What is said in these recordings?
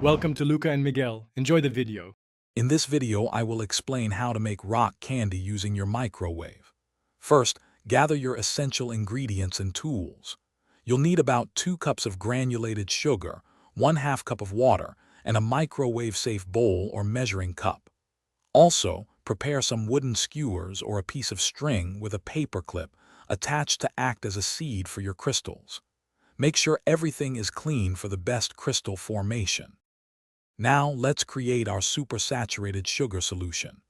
Welcome to Luca and Miguel. Enjoy the video. In this video, I will explain how to make rock candy using your microwave. First, gather your essential ingredients and tools. You'll need about 2 cups of granulated sugar, 1/2 cup of water, and a microwave-safe bowl or measuring cup. Also, prepare some wooden skewers or a piece of string with a paper clip attached to act as a seed for your crystals. Make sure everything is clean for the best crystal formation. Now let's create our supersaturated sugar solution.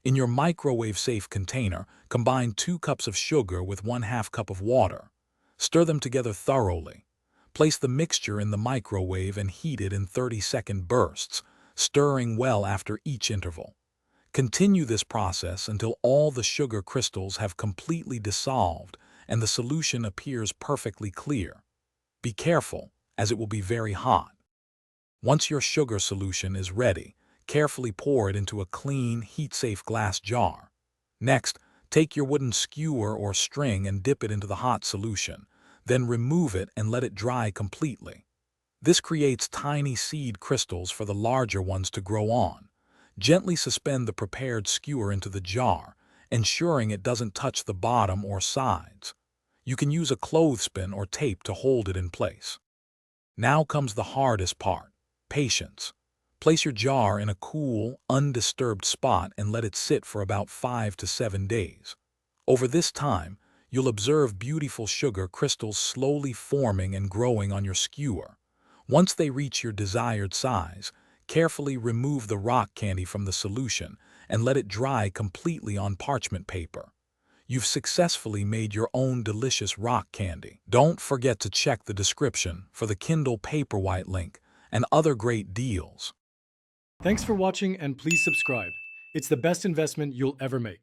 In your microwave-safe container, combine 2 cups of sugar with 1/2 cup of water. Stir them together thoroughly. Place the mixture in the microwave and heat it in 30-second bursts, stirring well after each interval. Continue this process until all the sugar crystals have completely dissolved and the solution appears perfectly clear. Be careful, as it will be very hot. Once your sugar solution is ready, carefully pour it into a clean, heat-safe glass jar. Next, take your wooden skewer or string and dip it into the hot solution. Then remove it and let it dry completely. This creates tiny seed crystals for the larger ones to grow on. Gently suspend the prepared skewer into the jar, ensuring it doesn't touch the bottom or sides. You can use a clothespin or tape to hold it in place. Now comes the hardest part. Patience. Place your jar in a cool, undisturbed spot and let it sit for about 5 to 7 days. Over this time, you'll observe beautiful sugar crystals slowly forming and growing on your skewer. Once they reach your desired size, carefully remove the rock candy from the solution and let it dry completely on parchment paper. You've successfully made your own delicious rock candy. Don't forget to check the description for the Kindle Paperwhite link and other great deals. Thanks for watching and please subscribe. It's the best investment you'll ever make.